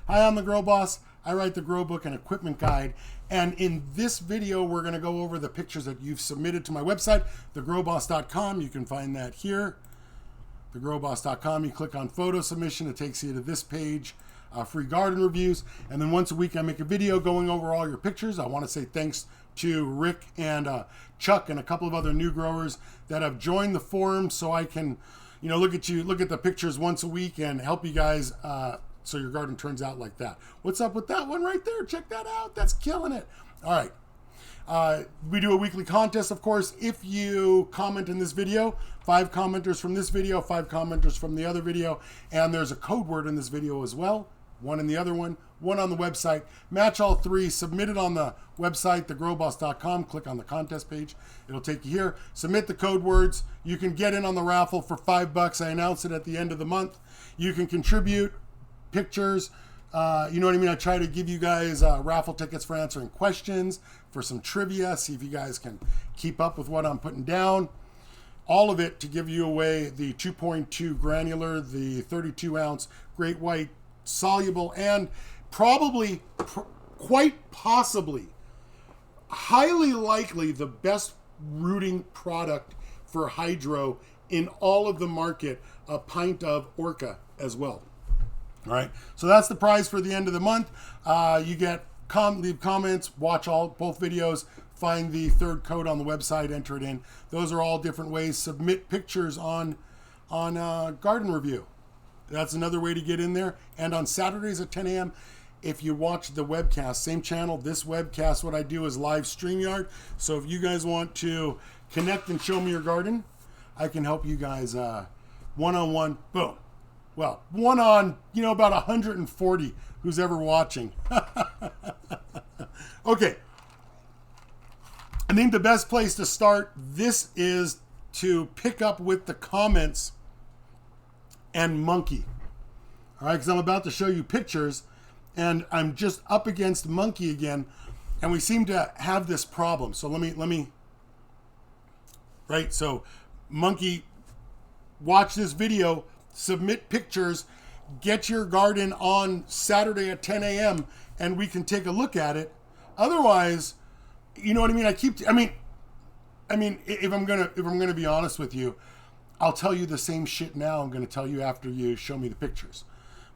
Hi, I'm the Grow Boss. I write the Grow Book and Equipment Guide. And in this video, we're going to go over the pictures that you've submitted to my website, thegrowboss.com. You can find that here, thegrowboss.com. You click on photo submission. It takes you to this page, free garden reviews. And then once a week, I make a video going over all your pictures. I want to say thanks to Rick and Chuck and a couple of other new growers that have joined the forum so I can, look at the pictures once a week and help you guys so your garden turns out like that. What's up with that one right there? Check that out. That's killing it. All right. We do a weekly contest, of course. If you comment in this video, 5 commenters from this video, 5 commenters from the other video, and there's a code word in this video as well. 1 in the other one, 1 on the website. Match all 3, submit it on the website, thegrowboss.com. Click on the contest page. It'll take you here. Submit the code words. You can get in on the raffle for $5. I announce it at the end of the month. You can contribute pictures. You know what I mean? I try to give you guys raffle tickets for answering questions, for some trivia, see if you guys can keep up with what I'm putting down. All of it to give you away the 2.2 granular, the 32 ounce great white soluble, and probably, quite possibly, highly likely the best rooting product for hydro in all of the market, a pint of Orca as well. All right, so that's the prize for the end of the month. You get leave comments, watch both videos, find the 3rd code on the website, enter it in. Those are all different ways. Submit pictures on Garden Review. That's another way to get in there. And on Saturdays at 10 a.m., if you watch the webcast, same channel, this webcast, what I do is live StreamYard. So if you guys want to connect and show me your garden, I can help you guys one-on-one. Boom. Well, one on, about 140 who's ever watching. Okay. I think the best place to start this is to pick up with the comments and monkey. All right, because I'm about to show you pictures and I'm just up against monkey again, and we seem to have this problem. So let me right, so monkey, watch this video, submit pictures, get your garden on Saturday at 10 a.m. and we can take a look at it. Otherwise, you know what I mean? If I'm gonna be honest with you, I'll tell you the same shit now I'm going to tell you after you show me the pictures.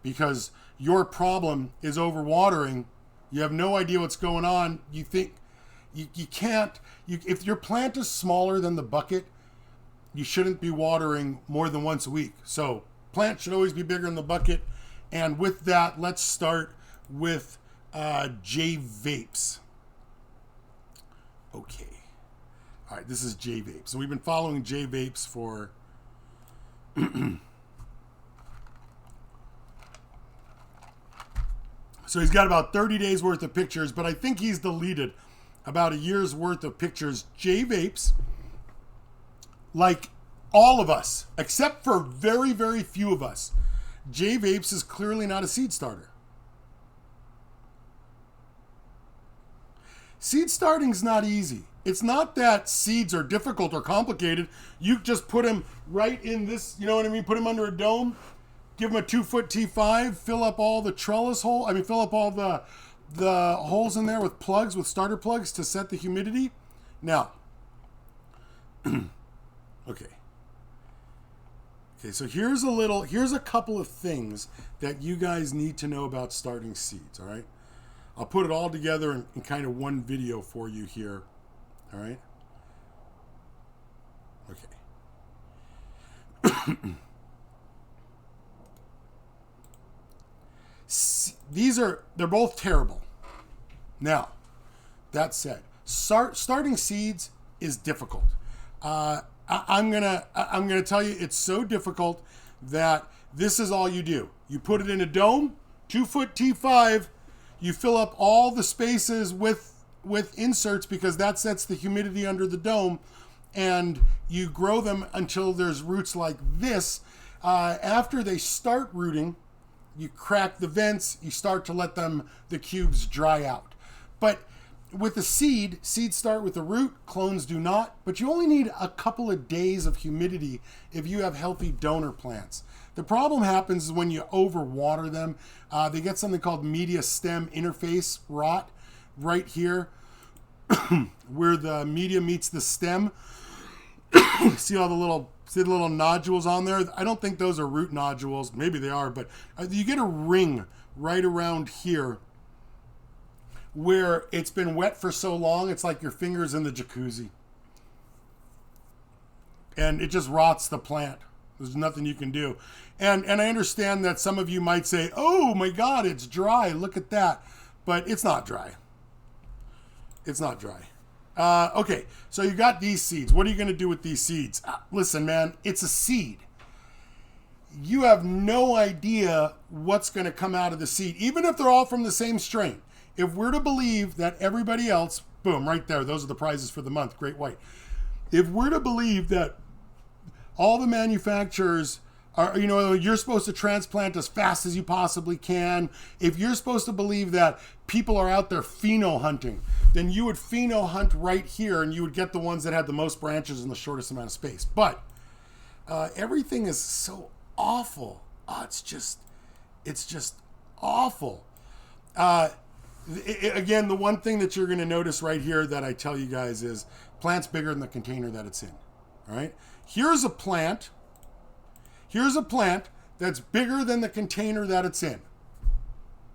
Because your problem is overwatering. You have no idea what's going on. You think you can't. If your plant is smaller than the bucket, you shouldn't be watering more than once a week. So plant should always be bigger than the bucket. And with that, let's start with J Vapes. Okay. All right, this is J Vapes. So we've been following J Vapes for... So he's got about 30 days worth of pictures, but I think he's deleted about a year's worth of pictures. J Vapes, like all of us, except for very, very few of us, J Vapes is clearly not a seed starter. Seed starting's not easy. It's not that seeds are difficult or complicated. You just put them right in this, you know what I mean? Put them under a dome, give them a 2-foot T5, fill up all the trellis hole. Fill up all the holes in there with plugs, with starter plugs to set the humidity. Now, okay, so here's a couple of things that you guys need to know about starting seeds, all right? I'll put it all together in kind of one video for you here. All right. Okay. They're both terrible. Now, that said, starting seeds is difficult. I'm gonna tell you it's so difficult that this is all you do. You put it in a dome, 2-foot T5. You fill up all the spaces with inserts because that sets the humidity under the dome, and you grow them until there's roots like this. After they start rooting, you crack the vents, you start to let the cubes dry out. But with the seeds start with the root, clones do not, but you only need a couple of days of humidity if you have healthy donor plants. The problem happens when you overwater them. They get something called media stem interface rot right here where the media meets the stem. See all the little nodules on there? I don't think those are root nodules. Maybe they are, but you get a ring right around here where it's been wet for so long, it's like your fingers in the jacuzzi. And it just rots the plant. There's nothing you can do. And I understand that some of you might say, oh my God, it's dry. Look at that. But it's not dry. It's not dry. Okay, so you got these seeds. What are you going to do with these seeds? Listen, man, it's a seed. You have no idea what's going to come out of the seed, even if they're all from the same strain. If we're to believe that everybody else, boom, right there, those are the prizes for the month, Great White. If we're to believe that all the manufacturers are, you're supposed to transplant as fast as you possibly can, if you're supposed to believe that people are out there pheno hunting, then you would pheno hunt right here and you would get the ones that had the most branches in the shortest amount of space. But everything is so awful. Oh, it's just awful. Again, the one thing that you're going to notice right here that I tell you guys is plant's bigger than the container that it's in. All right. Here's a plant that's bigger than the container that it's in.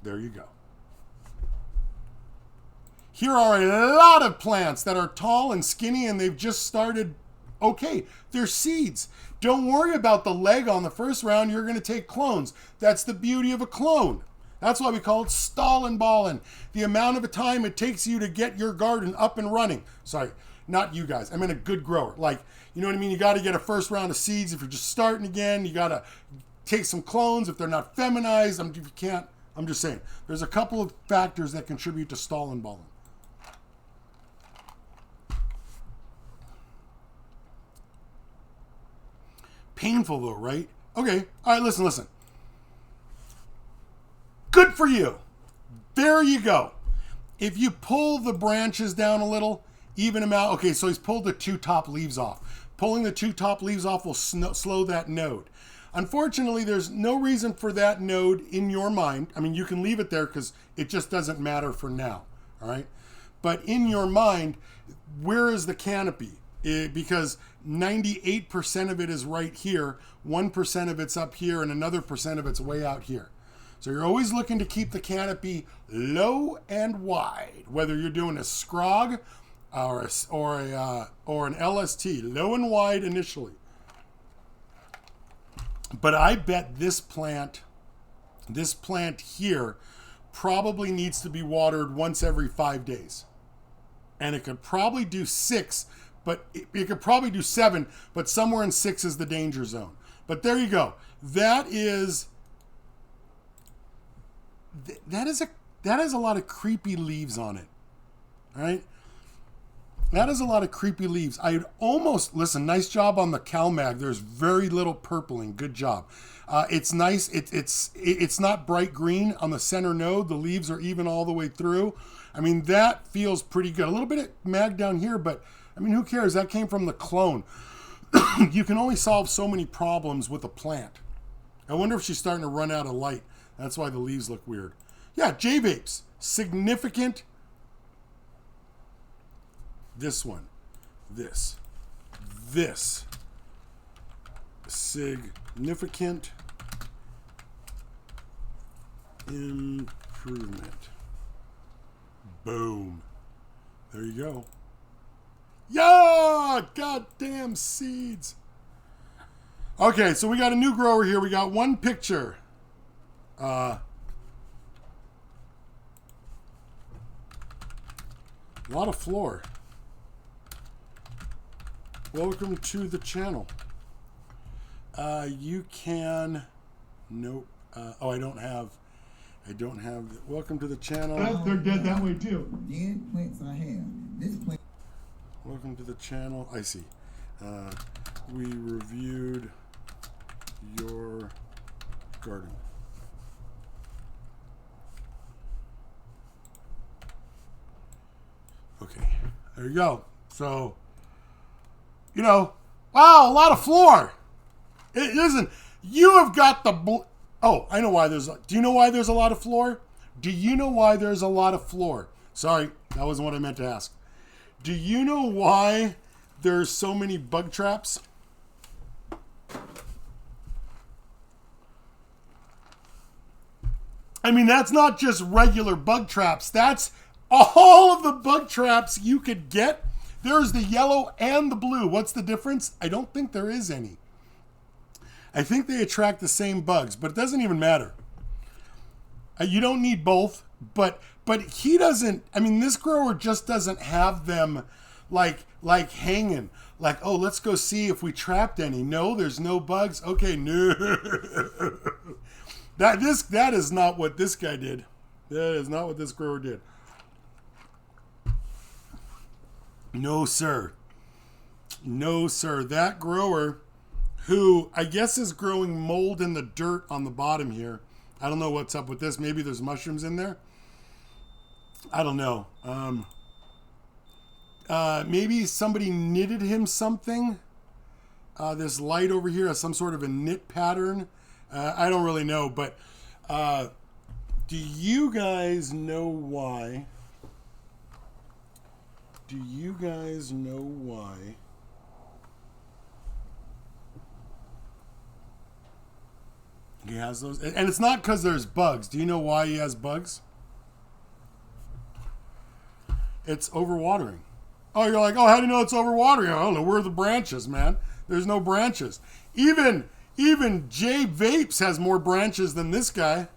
There you go. Here are a lot of plants that are tall and skinny and they've just started. Okay, they're seeds. Don't worry about the leg on the first round. You're going to take clones. That's the beauty of a clone. That's why we call it stallin' ballin'. The amount of time it takes you to get your garden up and running. Sorry, not you guys. I mean a good grower. Like, you know what I mean? You got to get a first round of seeds if you're just starting again. You got to take some clones if they're not feminized. If you can't, I'm just saying. There's a couple of factors that contribute to stallin' ballin'. Painful though, right? Okay. All right, listen. Good for you. There you go. If you pull the branches down a little, even them out. Okay, so he's pulled the 2 top leaves off. Pulling the 2 top leaves off will slow that node. Unfortunately, there's no reason for that node in your mind. I mean, you can leave it there because it just doesn't matter for now. All right. But in your mind, where is the canopy? Because 98% of it is right here, 1% of it's up here, and another percent of it's way out here. So you're always looking to keep the canopy low and wide, whether you're doing a scrog or an LST, low and wide initially. But I bet this plant here probably needs to be watered once every 5 days. And it could probably do 6, but it could probably do 7, but somewhere in 6 is the danger zone. But there you go. That is a lot of creepy leaves on it. All right? That is a lot of creepy leaves. Listen, nice job on the CalMag. There's very little purpling. Good job. It's nice. It's not bright green on the center node. The leaves are even all the way through. I mean, that feels pretty good. A little bit of mag down here, but I mean, who cares? That came from the clone. You can only solve so many problems with a plant. I wonder if she's starting to run out of light. That's why the leaves look weird. Yeah, J-vapes. Significant. This one. This. Significant improvement. Boom. There you go. Yeah! Goddamn seeds. Okay, so we got a new grower here. We got one picture. A lot of floor. Welcome to the channel. You can... Nope. I don't have... Welcome to the channel. They're dead that way too. Dead plants I have. This plant. Welcome to the channel. I see. We reviewed your garden. There you go. So, wow, a lot of floor. It isn't. You have got the... Oh, I know why there's... Do you know why there's a lot of floor? Do you know why there's a lot of floor? Sorry, that wasn't what I meant to ask. Do you know why there's so many bug traps? I mean, that's not just regular bug traps. That's all of the bug traps you could get. There's the yellow and the blue. What's the difference? I don't think there is any. I think they attract the same bugs, but it doesn't even matter. You don't need both, but he doesn't. I mean, this grower just doesn't have them like hanging. Like, oh, let's go see if we trapped any. No, there's no bugs. Okay, no. That is not what this guy did. That is not what this grower did. No, sir. No, sir. That grower, who I guess is growing mold in the dirt on the bottom here. I don't know what's up with this. Maybe there's mushrooms in there. I don't know. Maybe somebody knitted him something. This light over here has some sort of a knit pattern. I don't really know, but do you guys know why? Do you guys know why? He has those, and it's not because there's bugs. Do you know why he has bugs? It's overwatering. Oh, you're like, oh, how do you know it's overwatering? I don't know. Where are the branches, man? There's no branches. Even J Vapes has more branches than this guy.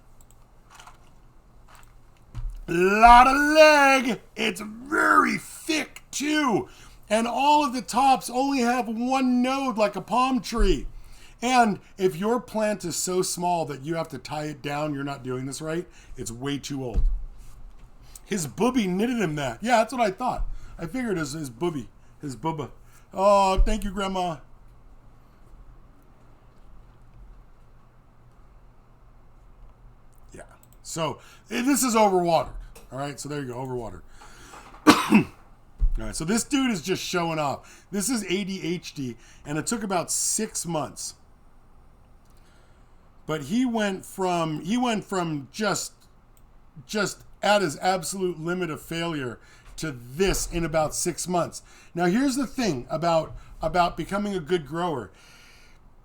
Lot of leg. It's very thick too. And all of the tops only have one node like a palm tree. And if your plant is so small that you have to tie it down, you're not doing this right, it's way too old. His booby knitted him that. Yeah, that's what I thought. I figured it was his booby. His booba. Oh, thank you, Grandma. Yeah. So, this is overwatered. All right, so there you go, overwatered. All right, so this dude is just showing off. This is ADHD, and it took about 6 months. But he went from just at his absolute limit of failure to this in about 6 months. Now here's the thing about becoming a good grower.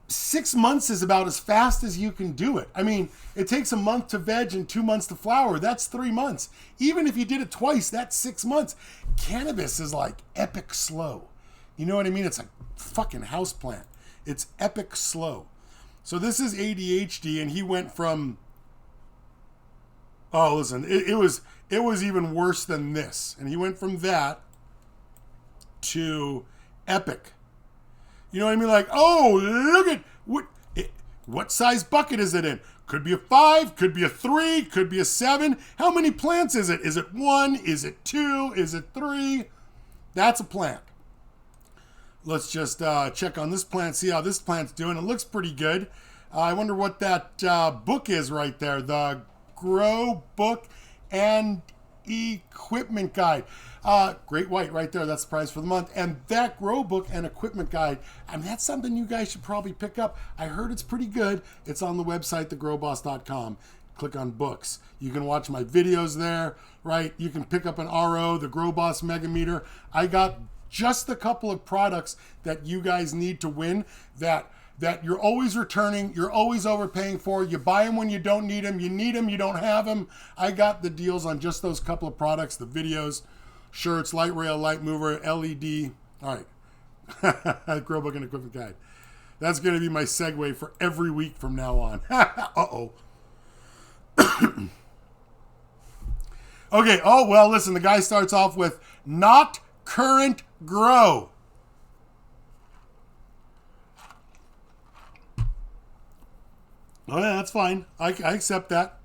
6 months is about as fast as you can do it. I mean, it takes a month to veg and 2 months to flower. That's 3 months. Even if you did it twice, that's 6 months. Cannabis is like epic slow. You know what I mean? It's like fucking houseplant. It's epic slow. So this is ADHD, and he went from... Oh, listen, it was even worse than this. And he went from that to epic. You know what I mean? Like, oh, look at... What size bucket is it in? Could be a 5, could be a 3, could be a 7. How many plants is it? Is it 1? Is it 2? Is it 3? That's a plant. Let's just check on this plant, see how this plant's doing. It looks pretty good. I wonder what that book is right there. The Grow Book and Equipment Guide. Great White right there. That's the prize for the month. And that Grow Book and Equipment Guide, I mean, that's something you guys should probably pick up. I heard it's pretty good. It's on the website, thegrowboss.com. Click on books. You can watch my videos there, right? You can pick up an RO, the Grow Boss Megameter. I got just a couple of products that you guys need to win that you're always returning, you're always overpaying for. You buy them when you don't need them. You need them, you don't have them. I got the deals on just those couple of products, the videos, shirts, light rail, light mover, LED. All right. Grow Book and Equipment Guide. That's going to be my segue for every week from now on. Uh-oh. Okay. Oh, well, listen, the guy starts off with not current grow. Oh, yeah, that's fine. I accept that.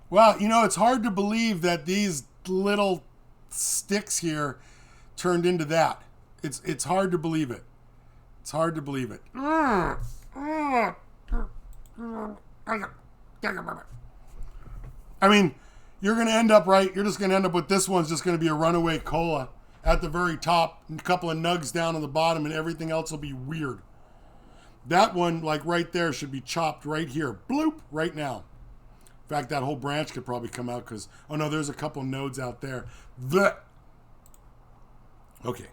Well, you know, it's hard to believe that these little sticks here turned into that. It's hard to believe it. It's hard to believe it. I mean, you're going to end up, right? You're just going to end up with this one's just going to be a runaway cola at the very top, and a couple of nugs down on the bottom, and everything else will be weird. That one, like right there, should be chopped right here. Bloop, right now. In fact, that whole branch could probably come out because, oh no, there's a couple nodes out there. Okay.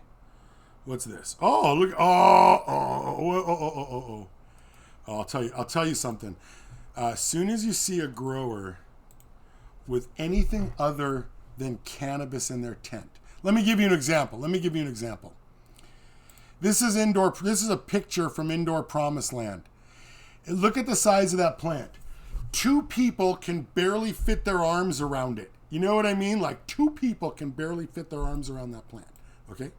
What's this? Oh, look. Oh. I'll tell you something. As soon as you see a grower with anything other than cannabis in their tent. Let me give you an example. This is indoor. This is a picture from Indoor Promised Land. Look at the size of that plant. 2 people can barely fit their arms around it. You know what I mean? Like 2 people can barely fit their arms around that plant. Okay.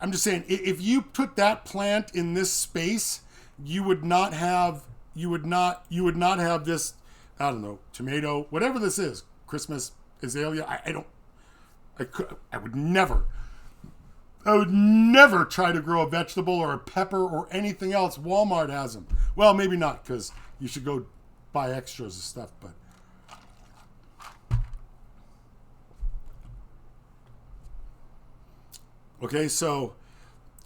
I'm just saying, if you put that plant in this space, you would not have this. I don't know, tomato, whatever this is, Christmas azalea. I would never try to grow a vegetable or a pepper or anything else. Walmart has them. Well, maybe not, because you should go buy extras of stuff, but. Okay, so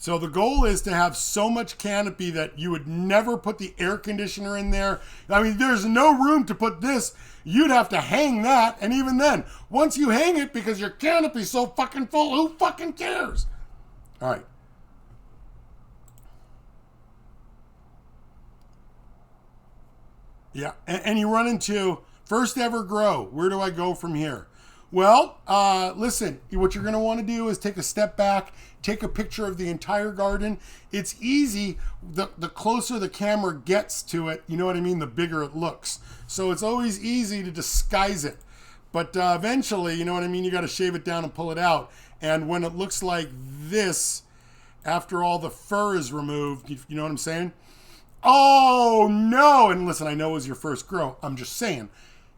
the goal is to have so much canopy that you would never put the air conditioner in there. I mean, there's no room to put this. You'd have to hang that, and even then, once you hang it, because your canopy's so fucking full, who fucking cares? All right. Yeah, and you run into first ever grow. Where do I go from here? Well, listen, what you're going to want to do is take a step back, take a picture of the entire garden. It's easy. The closer the camera gets to it, you know what I mean, the bigger it looks. So it's always easy to disguise it. But eventually, you know what I mean, you got to shave it down and pull it out. And when it looks like this, after all the fur is removed, you know what I'm saying? Oh, no. And listen, I know it was your first grow. I'm just saying.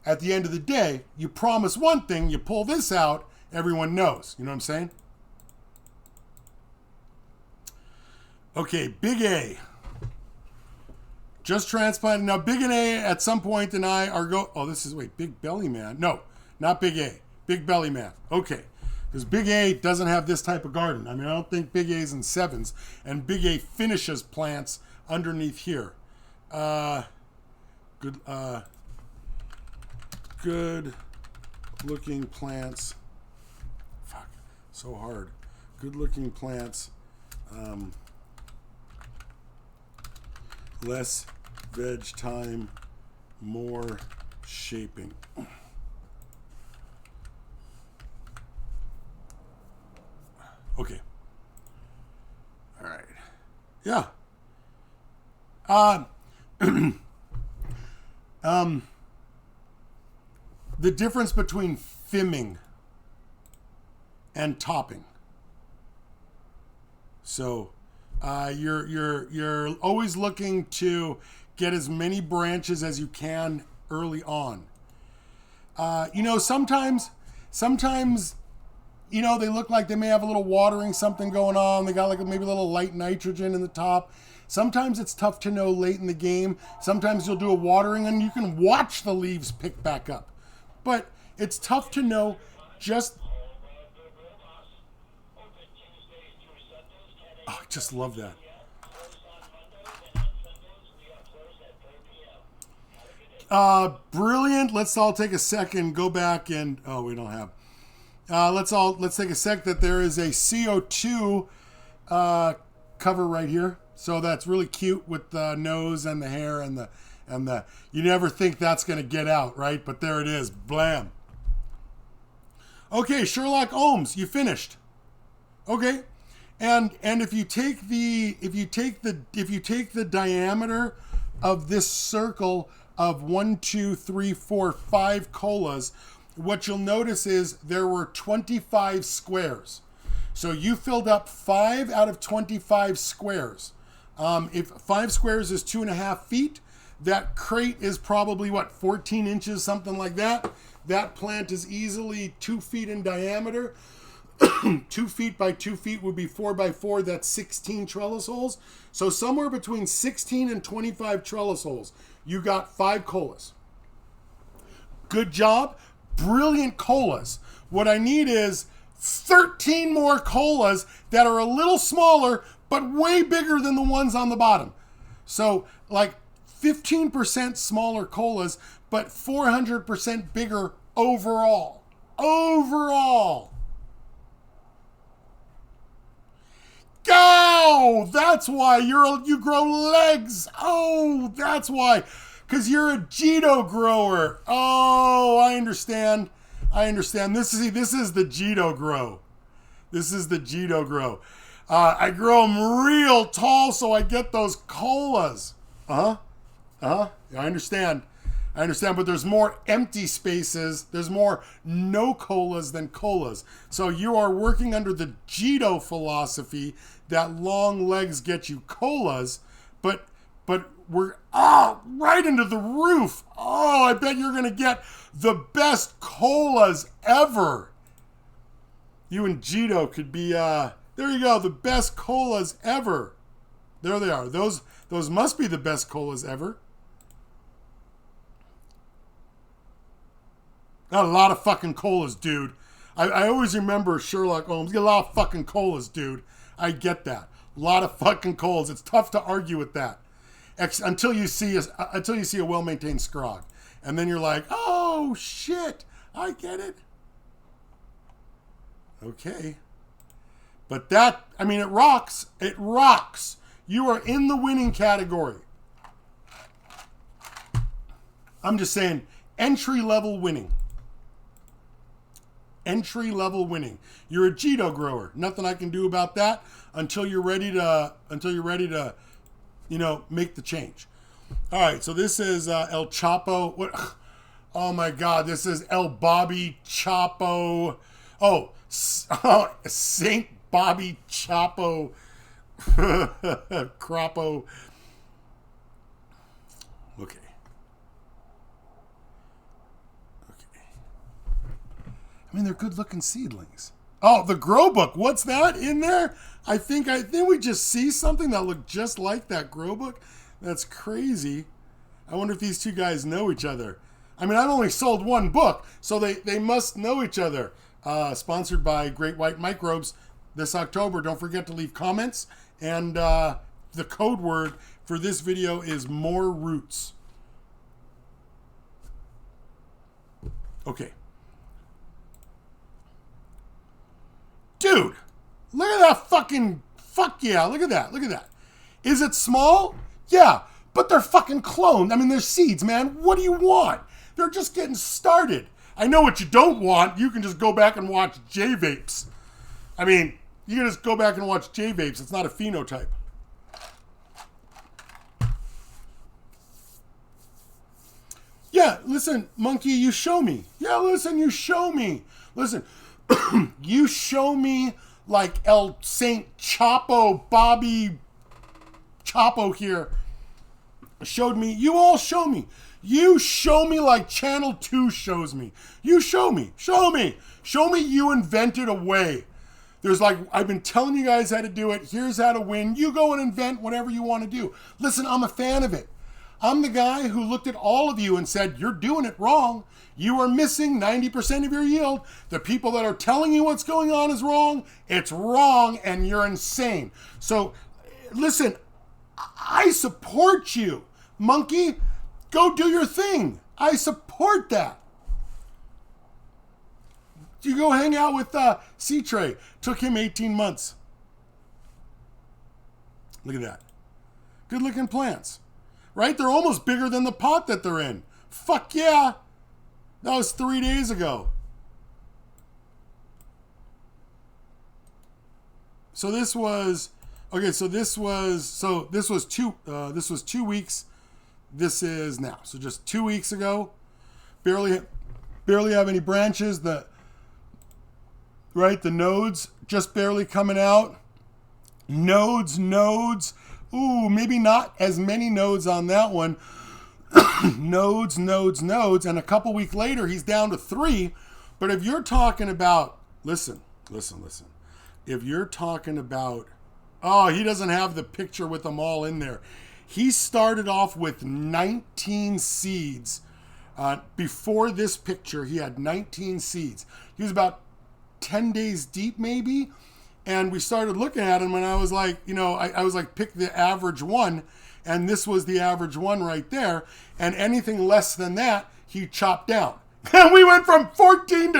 At the end of the day, you promise one thing, you pull this out, everyone knows. You know what I'm saying? Okay, Big A. Just transplanted. Now, Big and A at some point and I are Big Belly Man. No, not Big A. Big Belly Man. Okay. Because Big A doesn't have this type of garden. I mean, I don't think Big A's in 7s. And Big A finishes plants underneath here. Good looking plants. Fuck, so hard. Good looking plants. Less veg time, more shaping. Okay. All right. Yeah. The difference between fimming and topping. So you're always looking to get as many branches as you can early on. Sometimes they look like they may have a little watering something going on. They got like maybe a little light nitrogen in the top. Sometimes it's tough to know late in the game. Sometimes you'll do a watering and you can watch the leaves pick back up. But it's tough to know just... Oh, I just love that. Brilliant. Let's all take a second, go back and... Oh, we don't have... Let's take a sec that there is a CO2 cover right here. So that's really cute with the nose and the hair and the you never think that's going to get out, right? But there it is. Blam. Okay, Sherlock Holmes, you finished. Okay. And if you take the diameter of this circle of 1, 2, 3, 4, 5 colas, what you'll notice is there were 25 squares. So you filled up 5 out of 25 squares. If 5 squares is 2.5 feet, that crate is probably 14 inches, something like that. That plant is easily 2 feet in diameter. 2 feet by 2 feet would be 4 by 4. That's 16 trellis holes. So somewhere between 16 and 25 trellis holes. You got 5 colas. Good job. Brilliant colas. What I need is 13 more colas that are a little smaller, but way bigger than the ones on the bottom. So like 15% smaller colas, but 400% bigger overall. Overall. Go! That's why you grow legs. Oh, that's why. Because you're a Jito grower. Oh, I understand. I understand. This is the Jito grow. This is the Jito grow. I grow them real tall so I get those colas. I understand. I understand, but there's more empty spaces. There's more no colas than colas. So you are working under the Jito philosophy that long legs get you colas, but we're right into the roof. Oh, I bet you're gonna get the best colas ever. You and Jito could be there you go, the best colas ever. There they are. Those must be the best colas ever. Got a lot of fucking colas, dude. I always remember Sherlock Holmes. Get a lot of fucking colas, dude. I get that. A lot of fucking colas. It's tough to argue with that. Until you see a well-maintained scrog. And then you're like, oh, shit. I get it. Okay. But that, I mean, it rocks. It rocks. You are in the winning category. I'm just saying, entry-level winning. Entry-level winning. You're a Jito grower. Nothing I can do about that until you're ready to, you know, make the change. All right, so this is El Chapo. What? Oh my God, this is El Bobby Chapo. Oh, Saint Bobby Chapo. Crapo. Okay. I mean, they're good-looking seedlings. Oh, the grow book. What's that in there? I think we just see something that looked just like that grow book. That's crazy. I wonder if these two guys know each other. I mean, I've only sold one book, so they must know each other. Sponsored by Great White Microbes this October. Don't forget to leave comments. And the code word for this video is more roots. Okay. Dude, look at that fucking, fuck yeah, look at that, look at that. Is it small? Yeah, but they're fucking cloned. I mean, they're seeds, man. What do you want? They're just getting started. I know what you don't want. You can just go back and watch J-Vapes. I mean, you can just go back and watch J-Vapes. It's not a phenotype. Yeah, listen, monkey, you show me. Yeah, listen, you show me. Listen, you show me like El Saint Chapo, Bobby Chapo here showed me. You all show me. You show me like Channel 2 shows me. You show me. Show me. Show me you invented a way. There's like, I've been telling you guys how to do it. Here's how to win. You go and invent whatever you want to do. Listen, I'm a fan of it. I'm the guy who looked at all of you and said, you're doing it wrong. You are missing 90% of your yield. The people that are telling you what's going on is wrong. It's wrong and you're insane. So listen, I support you. Monkey, go do your thing. I support that. You go hang out with C-Tray. Took him 18 months. Look at that. Good looking plants. Right? They're almost bigger than the pot that they're in. Fuck yeah. That was 3 days ago. So this was, okay, this was 2 weeks. This is now. So just 2 weeks ago. Barely have any branches. The nodes just barely coming out. Nodes. Ooh, maybe not as many nodes on that one. nodes. And a couple weeks later, he's down to 3. But if you're talking about, listen, Listen. If you're talking about, oh, he doesn't have the picture with them all in there. He started off with 19 seeds. Before this picture, he had 19 seeds. He was about 10 days deep, maybe. And we started looking at him, and I was like, I was like, pick the average one. And this was the average one right there. And anything less than that, he chopped down. And we went from 14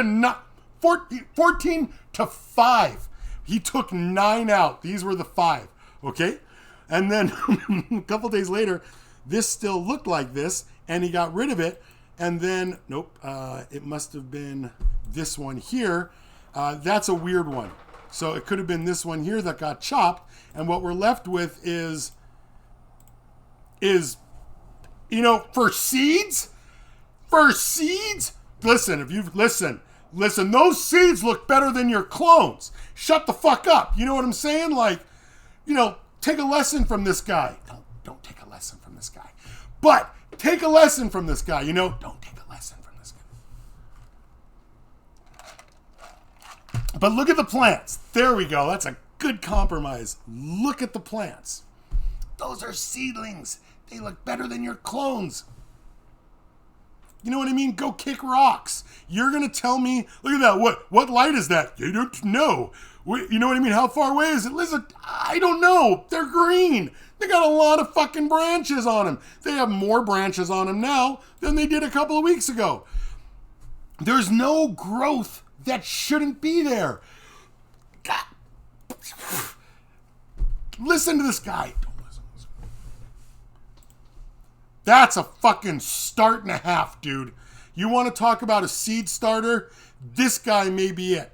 to 5. He took 9 out. These were the 5. Okay? And then a couple days later, this still looked like this, and he got rid of it. And then, nope, it must have been this one here. That's a weird one. So it could have been this one here that got chopped. And what we're left with is for seeds, listen, those seeds look better than your clones. Shut the fuck up. You know what I'm saying? Like, take a lesson from this guy. Don't take a lesson from this guy. But take a lesson from this guy. Don't take a lesson from this guy. But look at the plants. There we go. That's a good compromise. Look at the plants. Those are seedlings. They look better than your clones. You know what I mean? Go kick rocks. You're going to tell me, look at that. What light is that? You don't know. You know what I mean? How far away is it? Listen, I don't know. They're green. They got a lot of fucking branches on them. They have more branches on them now than they did a couple of weeks ago. There's no growth that shouldn't be there. God. Listen to this guy. That's a fucking start and a half, dude. You want to talk about a seed starter? This guy may be it.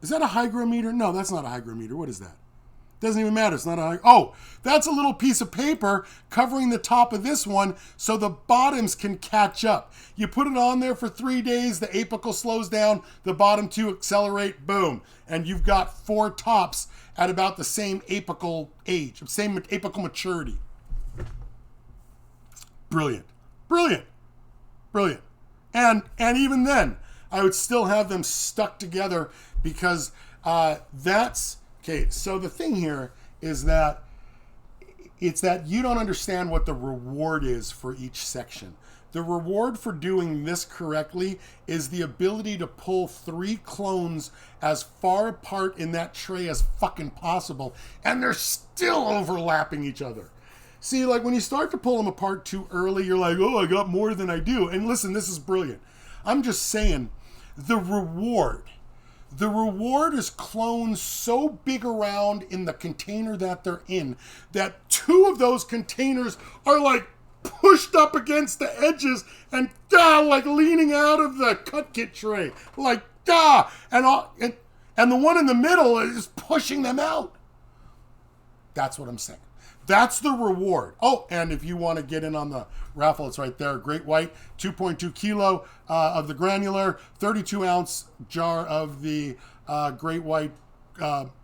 Is that a hygrometer? No, that's not a hygrometer. What is that? Doesn't even matter. It's not a oh, that's a little piece of paper covering the top of this one so the bottoms can catch up. You put it on there for 3 days, the apical slows down, the bottom 2 accelerate, boom. And you've got 4 tops at about the same apical age, same apical maturity. Brilliant. And even then, I would still have them stuck together because that's... Okay, so the thing here is that it's that you don't understand what the reward is for each section. The reward for doing this correctly is the ability to pull 3 clones as far apart in that tray as fucking possible, and they're still overlapping each other. See, like when you start to pull them apart too early, you're like, oh, I got more than I do. And listen, this is brilliant. I'm just saying, the reward is clones so big around in the container that they're in that 2 of those containers are like pushed up against the edges and like leaning out of the cut kit tray. Like, and the one in the middle is pushing them out. That's what I'm saying. That's the reward. Oh, and if you want to get in on the raffle, it's right there. Great White, 2.2 kilo of the granular, 32 ounce jar of the Great White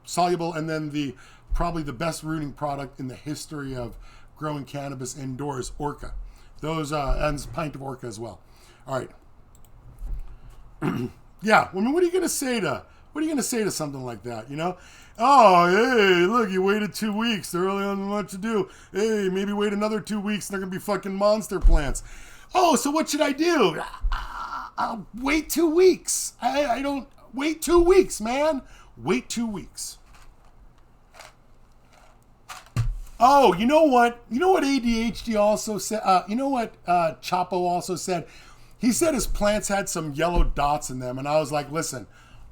soluble, and then probably the best rooting product in the history of growing cannabis indoors, Orca. Those and a pint of Orca as well. All right. Yeah. I mean, what are you gonna say to something like that? Oh, hey, look, you waited 2 weeks. There really wasn't much to do. Hey, maybe wait another 2 weeks and they're going to be fucking monster plants. Oh, so what should I do? I'll wait 2 weeks. I don't... Wait 2 weeks, man. Wait 2 weeks. Oh, you know what? You know what ADHD also said? You know what Chapo also said? He said his plants had some yellow dots in them. And I was like, listen...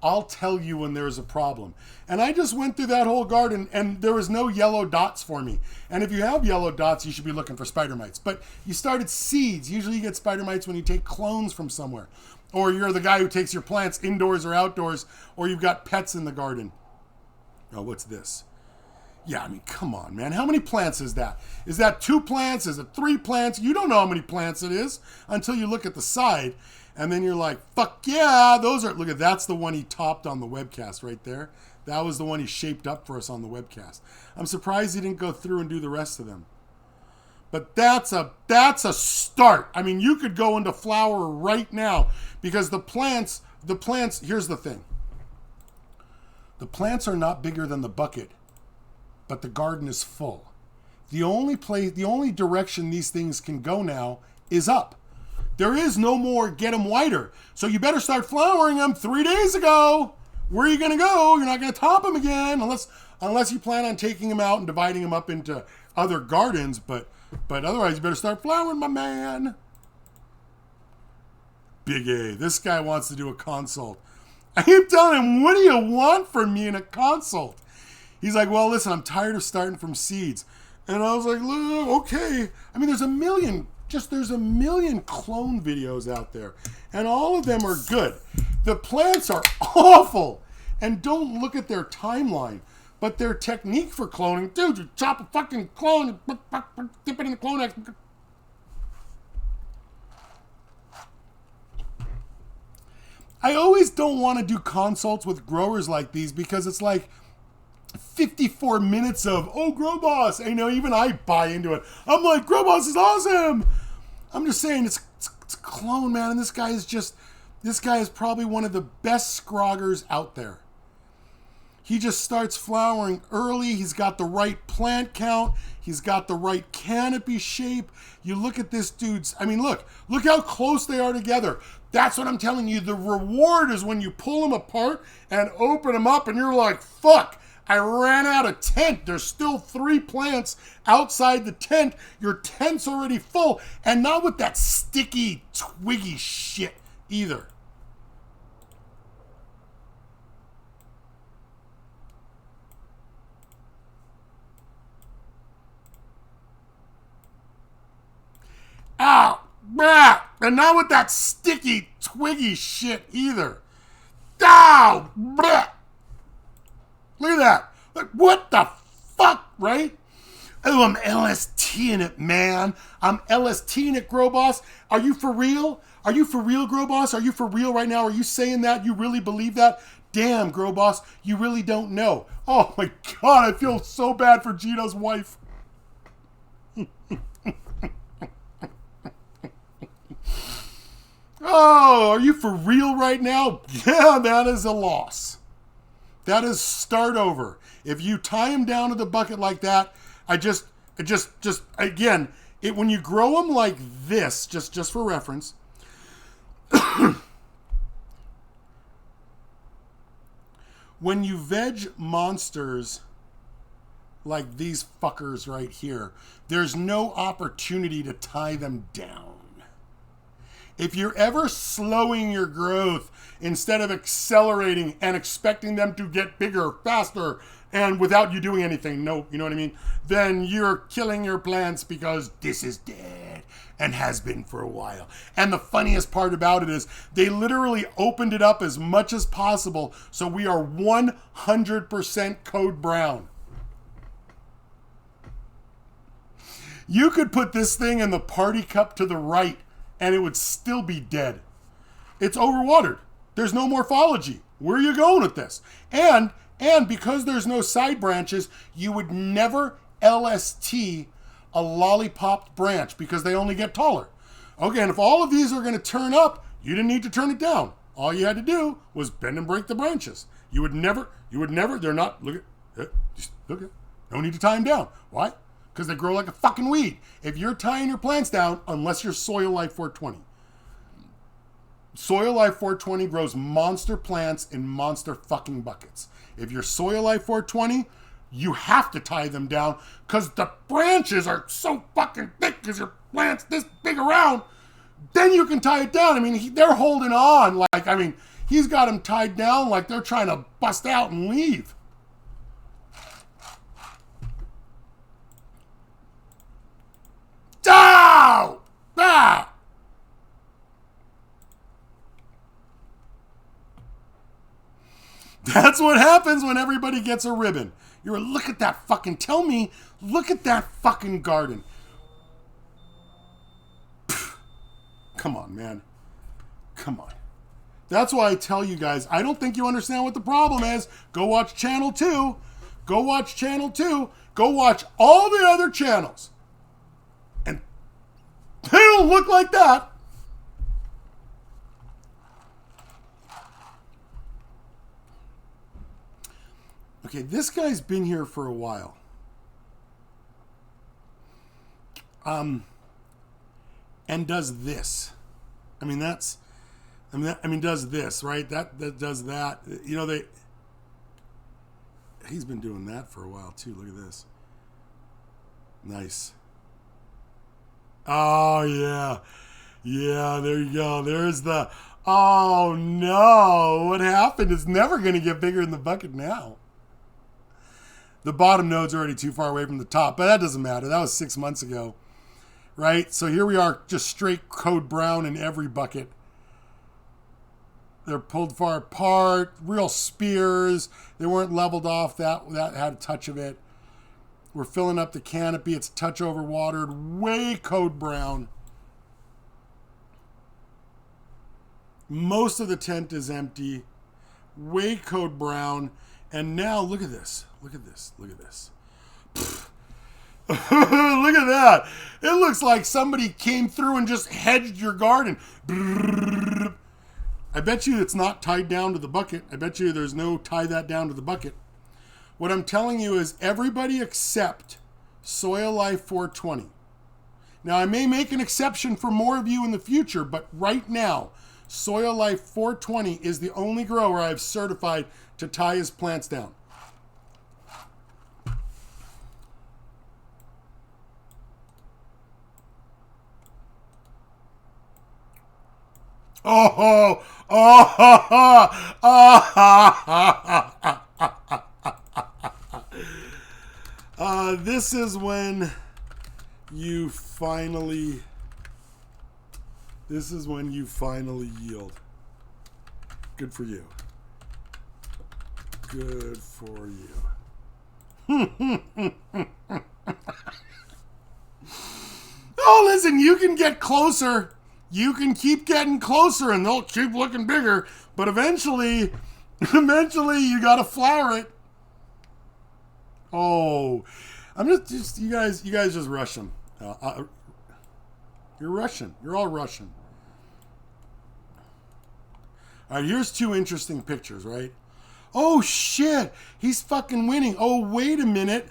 I'll tell you when there's a problem. And I just went through that whole garden and there was no yellow dots for me. And if you have yellow dots, you should be looking for spider mites. But you started seeds. Usually you get spider mites when you take clones from somewhere. Or you're the guy who takes your plants indoors or outdoors, or you've got pets in the garden. Oh, what's this? Yeah, I mean, come on, man. How many plants is that? Is that 2 plants? Is it 3 plants? You don't know how many plants it is until you look at the side. And then you're like, fuck yeah, those are... Look at that's the one he topped on the webcast right there. That was the one he shaped up for us on the webcast. I'm surprised he didn't go through and do the rest of them. But that's a start. I mean, you could go into flower right now because the plants, here's the thing. The plants are not bigger than the bucket, but the garden is full. The only direction these things can go now is up. There is no more get them whiter. So you better start flowering them 3 days ago. Where are you going to go? You're not going to top them again unless you plan on taking them out and dividing them up into other gardens. But otherwise, you better start flowering, my man. Big A. This guy wants to do a consult. I keep telling him, what do you want from me in a consult? He's like, well, listen, I'm tired of starting from seeds. And I was like, okay. I mean, there's a million clone videos out there. And all of them are good. The plants are awful. And don't look at their timeline. But their technique for cloning, dude, you chop a fucking clone, dip it in the clone. I always don't want to do consults with growers like these because it's like 54 minutes of, oh, Grow Boss. And, even I buy into it. I'm like, Grow Boss is awesome. I'm just saying, it's a clone, man. And this guy is probably one of the best scroggers out there. He just starts flowering early. He's got the right plant count. He's got the right canopy shape. You look at this dude's, look how close they are together. That's what I'm telling you. The reward is when you pull them apart and open them up and you're like, fuck, I ran out of tent. There's still 3 plants outside the tent. Your tent's already full. And not with that sticky, twiggy shit either. Ow! Bah! And not with that sticky, twiggy shit either. Ow! Bah! Look at that. Like, what the fuck, right? Oh, I'm LSTing it, man. I'm LSTing it, Grow Boss. Are you for real? Are you for real, Grow Boss? Are you for real right now? Are you saying that? You really believe that? Damn, Grow Boss, you really don't know. Oh my God, I feel so bad for Gino's wife. Oh, are you for real right now? Yeah, that is a loss. That is start over. If you tie him down to the bucket like that, again, when you grow them like this, just for reference, when you veg monsters like these fuckers right here, there's no opportunity to tie them down. If you're ever slowing your growth instead of accelerating and expecting them to get bigger, faster, and without you doing anything, no, you know what I mean? Then you're killing your plants because this is dead and has been for a while. And the funniest part about it is they literally opened it up as much as possible so we are 100% code brown. You could put this thing in the party cup to the right and it would still be dead. It's overwatered. There's no morphology. Where are you going with this? And because there's no side branches, you would never LST a lollipopped branch because they only get taller. Okay, and if all of these are going to turn up, you didn't need to turn it down. All you had to do was bend and break the branches. You would never, they're not, look at, no need to tie them down. Why? Because they grow like a fucking weed. If you're tying your plants down, unless you're Soil Life 420. Soil Life 420 grows monster plants in monster fucking buckets. If you're Soil Life 420, you have to tie them down because the branches are so fucking thick because your plant's this big around. Then you can tie it down. They're holding on. He's got them tied down like they're trying to bust out and leave. Ow! Ah! That's what happens when everybody gets a ribbon. Look at that fucking, look at that fucking garden. Pfft. Come on, man. Come on. That's why I tell you guys, I don't think you understand what the problem is. Go watch channel 2. Go watch channel 2. Go watch all the other channels. And they don't look like that. Okay, this guy's been here for a while. And does this. I mean, does this, right? That does that. You know, he's been doing that for a while too. Look at this. Nice. Oh, yeah. Yeah, there you go. There's the, oh no, what happened? It's never going to get bigger in the bucket now. The bottom node's already too far away from the top, but that doesn't matter. That was 6 months ago, right? So here we are, just straight code brown in every bucket. They're pulled far apart, real spears. They weren't leveled off. That had a touch of it. We're filling up the canopy. It's touch over watered, way code brown. Most of the tent is empty, way code brown. And now look at this. Look at this. Look at this. Look at that. It looks like somebody came through and just hedged your garden. I bet you it's not tied down to the bucket. I bet you there's no tie that down to the bucket. What I'm telling you is everybody except Soil Life 420. Now, I may make an exception for more of you in the future, but right now, Soil Life 420 is the only grower I've certified to tie his plants down. Oh, this is when you finally yield. Good for you. Good for you. Oh, listen, you can get closer. You can keep getting closer and they'll keep looking bigger, but eventually you got to flower it. Oh, I'm just you guys just rush them. You're rushing. You're all rushing. All right, here's two interesting pictures, right? Oh, shit. He's fucking winning. Oh, wait a minute.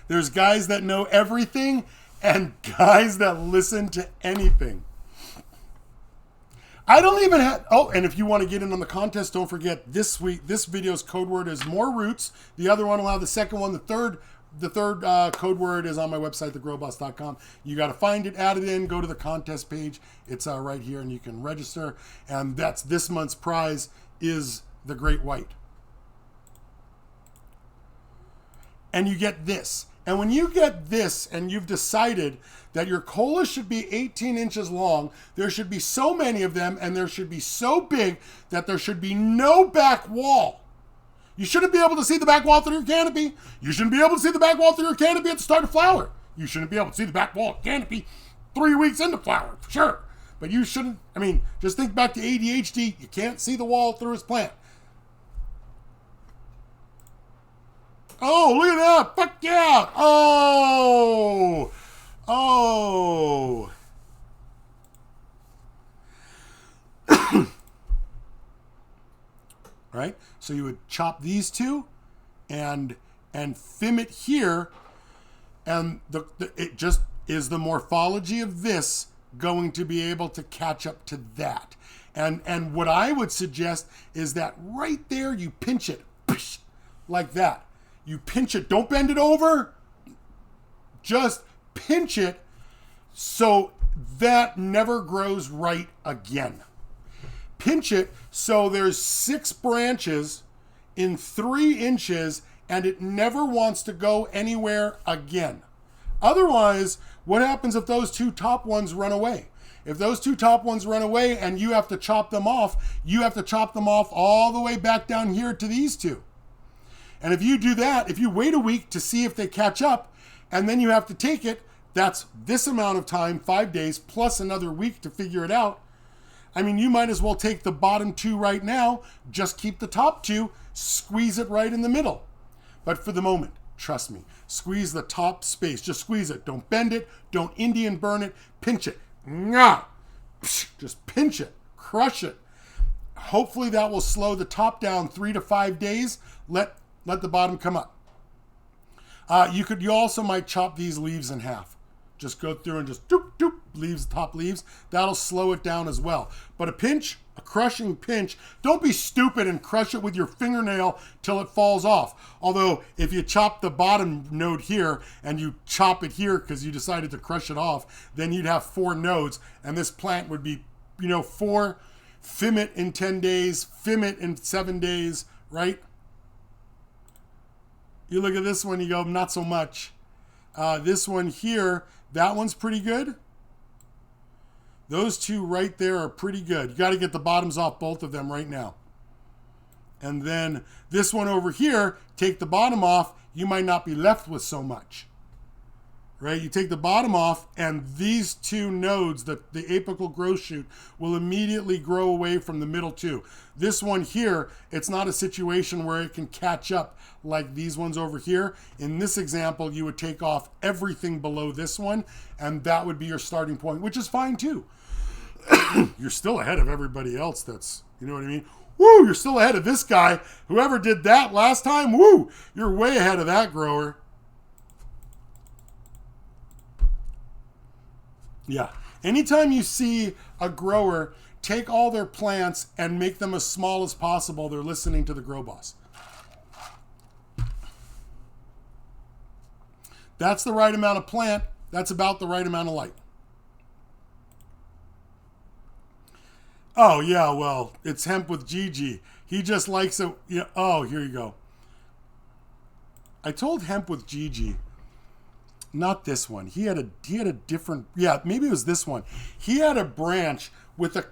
There's guys that know everything and guys that listen to anything. I don't even have... Oh, and if you want to get in on the contest, don't forget this video's code word is more roots. The other one will have the second one. The third code word is on my website, thegrowboss.com. You got to find it, add it in, go to the contest page. It's right here, and you can register. And that's this month's prize is the Great White. And you get this. And when you get this and you've decided that your cola should be 18 inches long, there should be so many of them and there should be so big that there should be no back wall. You shouldn't be able to see the back wall through your canopy. You shouldn't be able to see the back wall through your canopy at the start of flower. You shouldn't be able to see the back wall canopy 3 weeks into flower, for sure. But you shouldn't, just think back to ADHD. You can't see the wall through his plant. Oh, look at that. Fuck yeah. Oh. Right? So you would chop these two and film it here. And it just is the morphology of this going to be able to catch up to that. And what I would suggest is that right there you pinch it like that. You pinch it. Don't bend it over. Just pinch it so that never grows right again. Pinch it so there's 6 branches in 3 inches and it never wants to go anywhere again. Otherwise, what happens if those 2 top ones run away? If those 2 top ones run away and you have to chop them off, you have to chop them off all the way back down here to these 2. And if you do that, if you wait a week to see if they catch up, and then you have to take it, that's this amount of time, 5 days, plus another week to figure it out. You might as well take the bottom 2 right now, just keep the top 2, squeeze it right in the middle. But for the moment, trust me, squeeze the top space. Just squeeze it. Don't bend it. Don't Indian burn it. Pinch it. Just pinch it, crush it. Hopefully that will slow the top down 3 to 5 days. Let the bottom come up. You also might chop these leaves in half. Just go through and just doop, doop, leaves, top leaves. That'll slow it down as well. But a pinch, a crushing pinch, don't be stupid and crush it with your fingernail till it falls off. Although if you chop the bottom node here and you chop it here because you decided to crush it off, then you'd have 4 nodes and this plant would be, 4, fim it in 10 days, fim it in 7 days, right? You look at this one, you go, not so much. This one here, that one's pretty good. Those 2 right there are pretty good. You got to get the bottoms off both of them right now. And then this one over here, take the bottom off, you might not be left with so much. Right? You take the bottom off and these 2 nodes, the apical growth shoot, will immediately grow away from the middle 2. This one here, it's not a situation where it can catch up like these ones over here. In this example, you would take off everything below this one and that would be your starting point, which is fine too. You're still ahead of everybody else that's, you know what I mean? Woo, you're still ahead of this guy. Whoever did that last time, woo, you're way ahead of that grower. Yeah. Anytime you see a grower take all their plants and make them as small as possible, they're listening to the Grow Boss. That's the right amount of plant. That's about the right amount of light. Oh, yeah, well, it's hemp with Gigi. He just likes it. Yeah. Oh, here you go. I told hemp with Gigi. Not this one. He had a different, yeah, maybe it was this one. He had a branch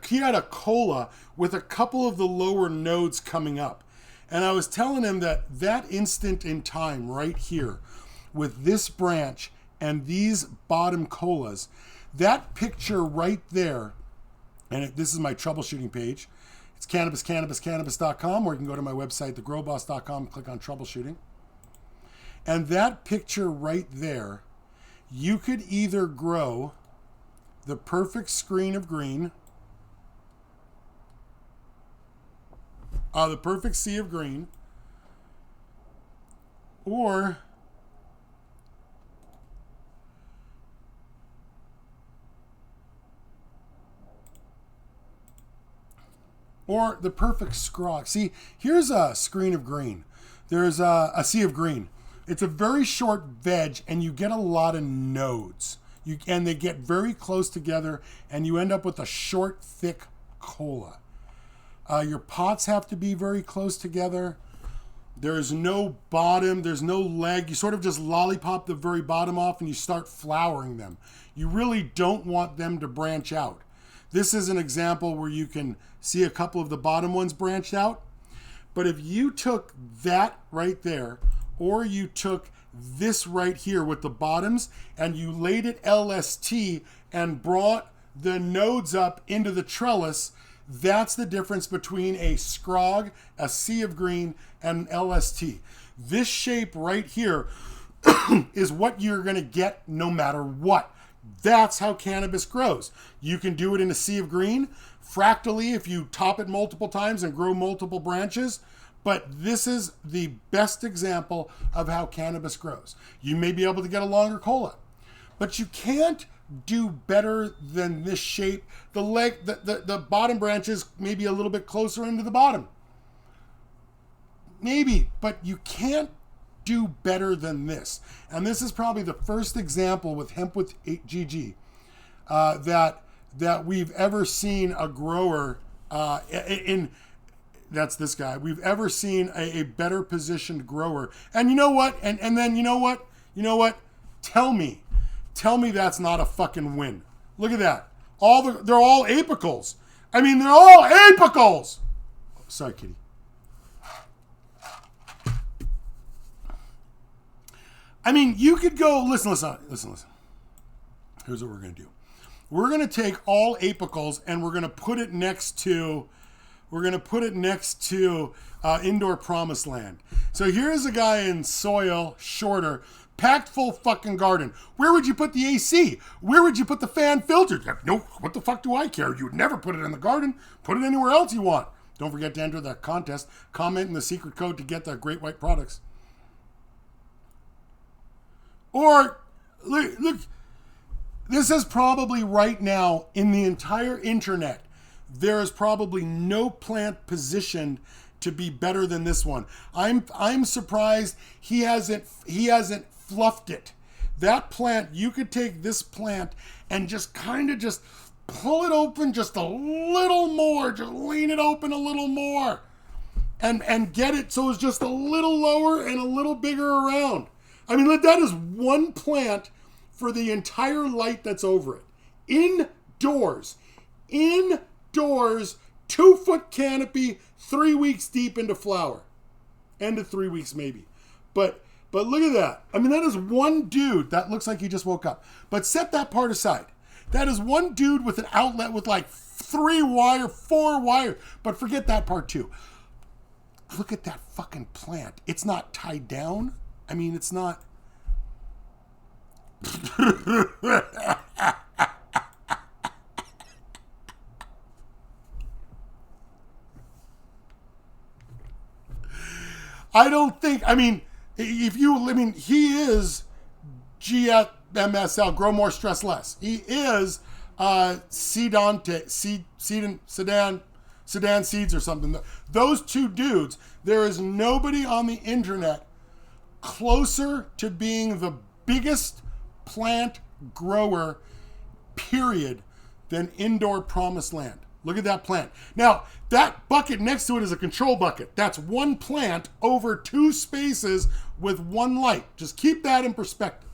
he had a cola with a couple of the lower nodes coming up. And I was telling him that instant in time right here with this branch and these bottom colas, that picture right there, and this is my troubleshooting page. It's cannabis.com, or you can go to my website, thegrowboss.com, click on troubleshooting. And that picture right there, you could either grow the perfect screen of green, the perfect sea of green, or the perfect scrog. See, here's a screen of green. There's a sea of green. It's a very short veg, and you get a lot of nodes. And they get very close together, and you end up with a short, thick cola. Your pots have to be very close together. There's no bottom. There's no leg. You sort of just lollipop the very bottom off, and you start flowering them. You really don't want them to branch out. This is an example where you can see a couple of the bottom ones branched out. But if you took that right there, or you took this right here with the bottoms and you laid it LST and brought the nodes up into the trellis, that's the difference between a scrog, a sea of green, and an LST. This shape right here is what you're going to get no matter what. That's how cannabis grows. You can do it in a sea of green, fractally if you top it multiple times and grow multiple branches. But this is the best example of how cannabis grows. You may be able to get a longer cola, but you can't do better than this shape. The bottom branches may be a little bit closer into the bottom. Maybe, but you can't do better than this. And this is probably the first example with hemp with GG that we've ever seen a grower that's this guy. We've ever seen a better positioned grower. And you know what? And then you know what? You know what? Tell me that's not a fucking win. Look at that. They're all apicals. I mean, they're all apicals. Sorry, kitty. I mean, you could go, listen. Here's what we're going to do. We're going to take all apicals and we're going to put it next to Indoor Promised Land. So here's a guy in soil, shorter, packed full fucking garden. Where would you put the AC? Where would you put the fan filter? No, what the fuck do I care? You would never put it in the garden. Put it anywhere else you want. Don't forget to enter the contest. Comment in the secret code to get the Great White products. Or, look, this is probably right now in the entire internet, there is probably no plant positioned to be better than this one. I'm surprised he hasn't fluffed it. That plant, you could take this plant and just kind of just pull it open just a little more, just lean it open a little more, and get it so it's just a little lower and a little bigger around. I mean, that is one plant for the entire light that's over it. Indoors, 2-foot canopy, 3 weeks deep into flower. End of 3 weeks maybe. But look at that. I mean, that is one dude. That looks like he just woke up. But set that part aside. That is one dude with an outlet with like 4 wire. But forget that part too. Look at that fucking plant. It's not tied down. I mean, it's not. I don't think, I mean, he is GMSL, Grow More, Stress Less. He is Sedan Seeds or something. Those two dudes, there is nobody on the internet closer to being the biggest plant grower, period, than Indoor Promised Land. Look at that plant. Now, that bucket next to it is a control bucket. That's one plant over 2 spaces with one light. Just keep that in perspective.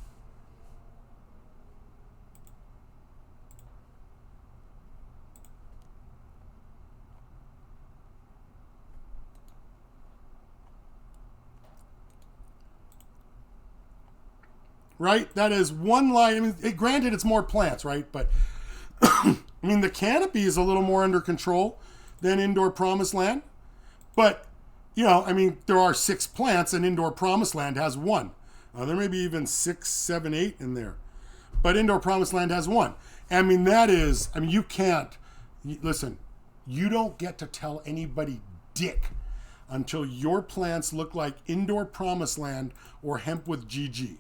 Right? That is one light. I mean, granted, it's more plants, right? But I mean, the canopy is a little more under control than Indoor Promised Land. But, you know, I mean, there are 6 plants and Indoor Promised Land has 1. There may be even 6, 7, 8 in there. But Indoor Promised Land has 1. I mean, that is, I mean, you can't, listen, you don't get to tell anybody dick until your plants look like Indoor Promised Land or Hemp with GG.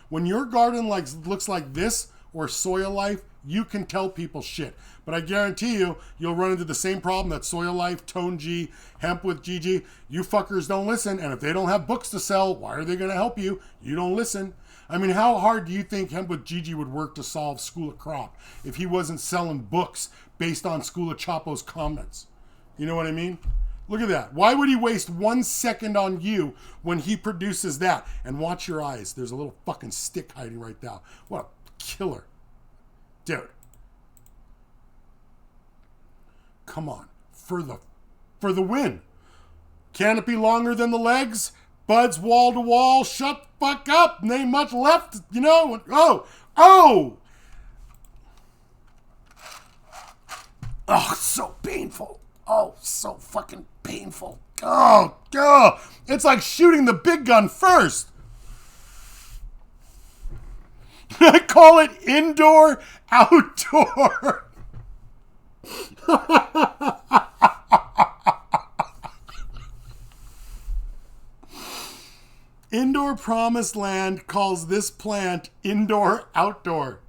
When your garden looks like this or Soil Life, you can tell people shit. But I guarantee you'll run into the same problem that Soil Life, Tone G, Hemp with GG. You fuckers don't listen, and if they don't have books to sell, why are they going to help you? You don't listen. I mean, how hard do you think Hemp with GG would work to solve School of Crop if he wasn't selling books based on School of Chapo's comments? You know what I mean? Look at that. Why would he waste 1 second on you when he produces that? And watch your eyes. There's a little fucking stick hiding right now. What a killer. Dude. Come on. For the win. Canopy longer than the legs. Buds wall to wall. Shut the fuck up. Ain't much left. You know. Oh. Oh, it's so painful. Oh, so fucking painful. Oh, God. It's like shooting the big gun first. I call it indoor, outdoor. Indoor Promised Land calls this plant indoor, outdoor.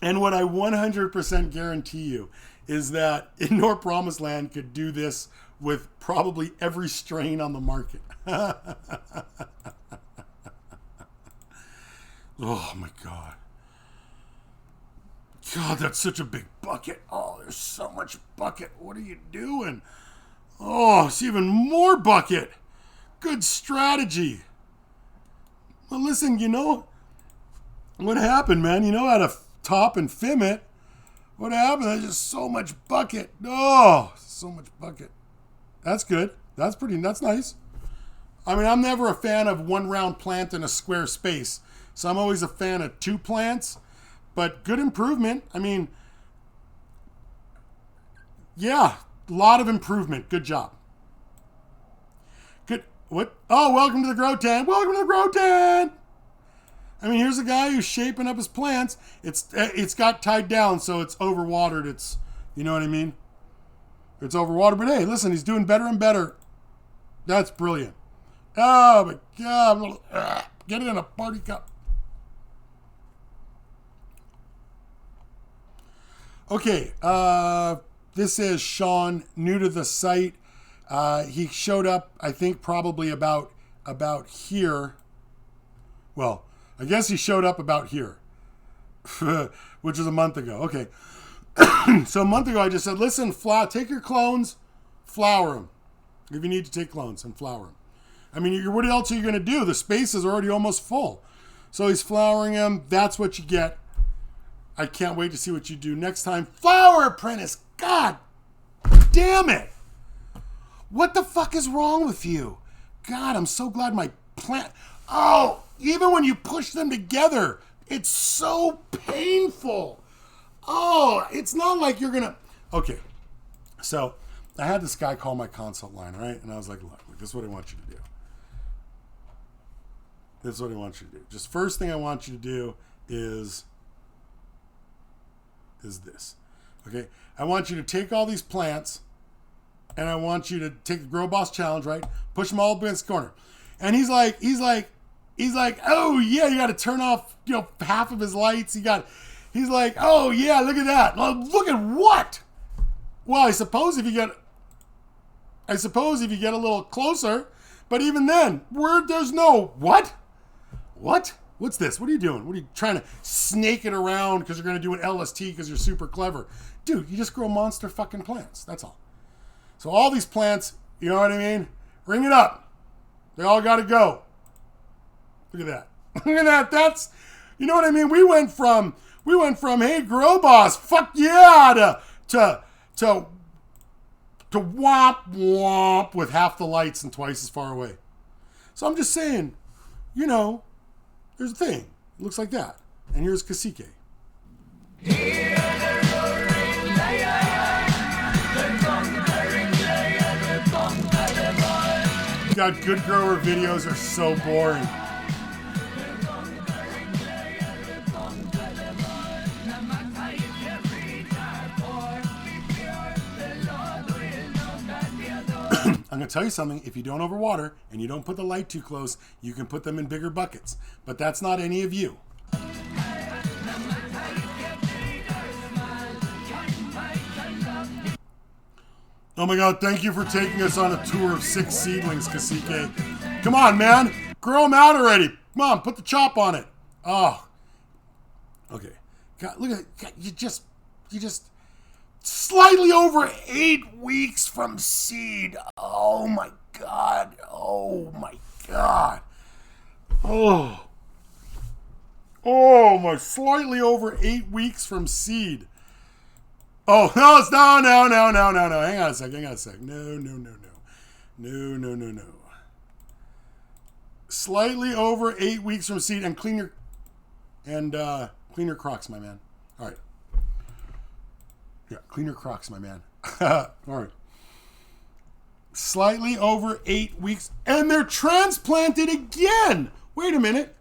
And what I 100% guarantee you is that Indoor Promised Land could do this with probably every strain on the market. Oh my God. God, that's such a big bucket. Oh, there's so much bucket. What are you doing? Oh, it's even more bucket. Good strategy. Well, listen, you know what happened, man? You know how to top and film it. What happened? There's just so much bucket. Oh, so much bucket. That's good. That's nice. I mean, I'm never a fan of one round plant in a square space. So I'm always a fan of 2 plants, but good improvement. I mean, yeah, a lot of improvement. Good job. Good. What? Oh, welcome to the grow tent. Welcome to the grow tent. I mean, here's a guy who's shaping up his plants. It's got tied down, so it's overwatered. It's, you know what I mean? It's overwatered. But hey, listen, he's doing better and better. That's brilliant. Oh my God. Get it in a party cup. Okay. This is Sean, new to the site. He showed up, I think, probably about here. Well, I guess he showed up about here, which was a month ago. Okay. So a month ago, I just said, listen, take your clones, flower them. If you need to take clones and flower them. I mean, what else are you going to do? The space is already almost full. So he's flowering them. That's what you get. I can't wait to see what you do next time. Flower apprentice. God damn it. What the fuck is wrong with you? God, I'm so glad my plant... Oh, even when you push them together, it's so painful. Oh, it's not like you're going to... Okay, so I had this guy call my consult line, right? And I was like, look, this is what I want you to do. This is what I want you to do. Just first thing I want you to do is this. Okay? I want you to take all these plants and I want you to take the Grow Boss Challenge, right? Push them all up against the corner. And he's like, oh yeah, you got to turn off, half of his lights. He's like, oh yeah, look at that. Well, look at what? Well, I suppose if you get a little closer, but even then, there's no what? What? What's this? What are you doing? What are you trying to snake it around because you're going to do an LST because you're super clever? Dude, you just grow monster fucking plants. That's all. So all these plants, you know what I mean? Ring it up. They all got to go. Look at that. Look at that. That's, you know what I mean? We went from, hey, Grow Boss, fuck yeah, to womp womp with half the lights and twice as far away. So I'm just saying, there's a thing. It looks like that. And here's Cacique. God, good grower videos are so boring. I'm going to tell you something. If you don't overwater and you don't put the light too close, you can put them in bigger buckets. But that's not any of you. Oh my God, thank you for taking us on a tour of 6 seedlings, Cacique. Come on, man. Grow them out already. Come on, put the chop on it. Oh. Okay. God, look at it. You just slightly over 8 weeks from seed. Oh my God. Oh my God. Oh. Oh my, slightly over 8 weeks from seed. Oh, no. Hang on a sec. No. Slightly over 8 weeks from seed and clean your Crocs, my man. All right. Yeah, clean your Crocs, my man. All right. Slightly over 8 weeks and they're transplanted again. Wait a minute.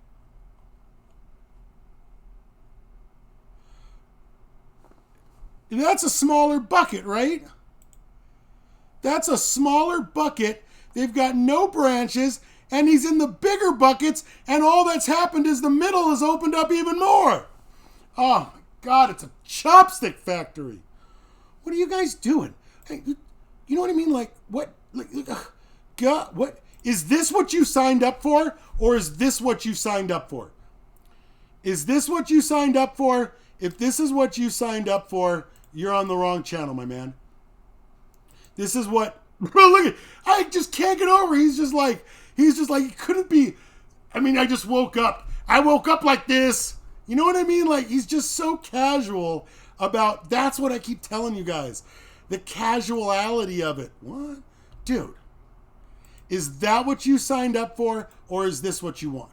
That's a smaller bucket, right? That's a smaller bucket. They've got no branches, and he's in the bigger buckets, and all that's happened is the middle has opened up even more. Oh, my God, it's a chopstick factory. What are you guys doing? Hey, you know what I mean? Like, what? God, what? Is this what you signed up for, or is this what you signed up for? Is this what you signed up for? If this is what you signed up for, you're on the wrong channel, my man. This is what... Look at... I just can't get over. He's just like, it couldn't be... I mean, I just woke up. I woke up like this. You know what I mean? Like, he's just so casual about... That's what I keep telling you guys. The casuality of it. What? Dude. Is that what you signed up for, or is this what you want?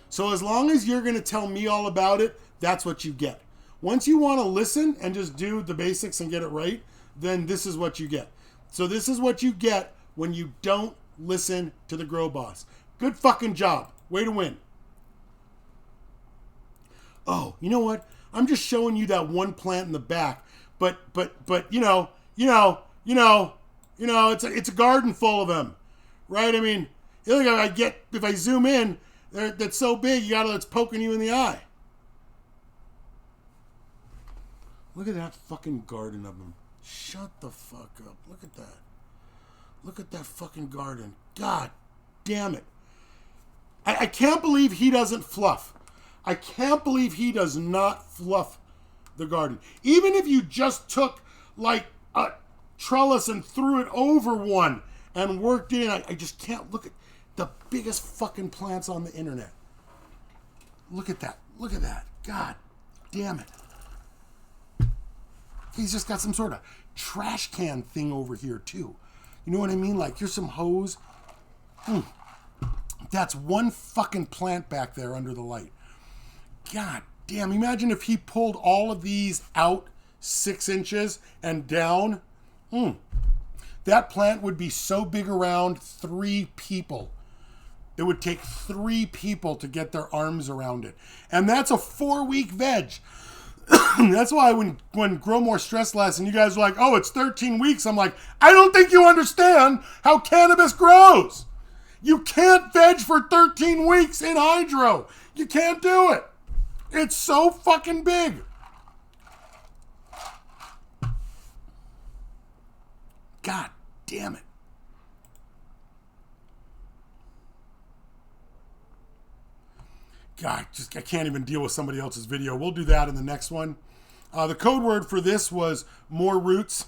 So as long as you're going to tell me all about it, that's what you get. Once you want to listen and just do the basics and get it right, then this is what you get. So this is what you get when you don't listen to the Grow Boss. Good fucking job. Way to win. Oh, you know what? I'm just showing you that one plant in the back, but it's a garden full of them, right? I mean, if I zoom in, that's so big, it's poking you in the eye. Look at that fucking garden of them. Shut the fuck up. Look at that. Look at that fucking garden. God damn it. I can't believe he doesn't fluff. I can't believe he does not fluff the garden. Even if you just took like a trellis and threw it over one and worked in, I just can't. Look at the biggest fucking plants on the internet. Look at that. Look at that. God damn it. He's just got some sort of trash can thing over here too. You know what I mean? Like, here's some hose. That's one fucking plant back there under the light. God damn, imagine if he pulled all of these out 6 inches and down. That plant would be so big around 3 people. It would take 3 people to get their arms around it. And that's a 4-week veg. That's why when Grow More Stress Less and you guys are like, oh, it's 13 weeks. I'm like, I don't think you understand how cannabis grows. You can't veg for 13 weeks in hydro. You can't do it. It's so fucking big. God damn it. God, I can't even deal with somebody else's video. We'll do that in the next one. The code word for this was more roots.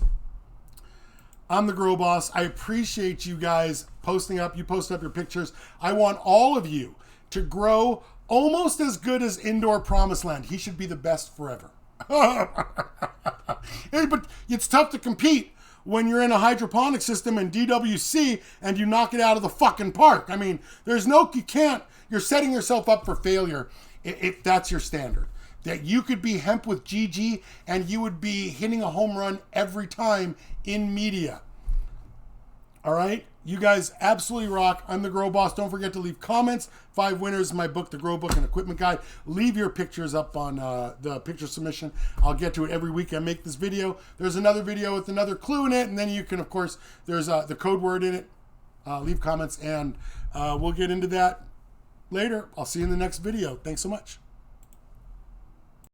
I'm the Grow Boss. I appreciate you guys posting up. You post up your pictures. I want all of you to grow almost as good as Indoor Promised Land. He should be the best forever. Hey, but it's tough to compete when you're in a hydroponic system and DWC and you knock it out of the fucking park. I mean, you can't. You're setting yourself up for failure if that's your standard. That you could be hemp with GG and you would be hitting a home run every time in media. All right? You guys absolutely rock. I'm the Grow Boss. Don't forget to leave comments. 5 winners in my book, The Grow Book and Equipment Guide. Leave your pictures up on the picture submission. I'll get to it every week I make this video. There's another video with another clue in it. And then you can, of course, there's the code word in it. Leave comments and we'll get into that later. I'll see you in the next video. Thanks so much.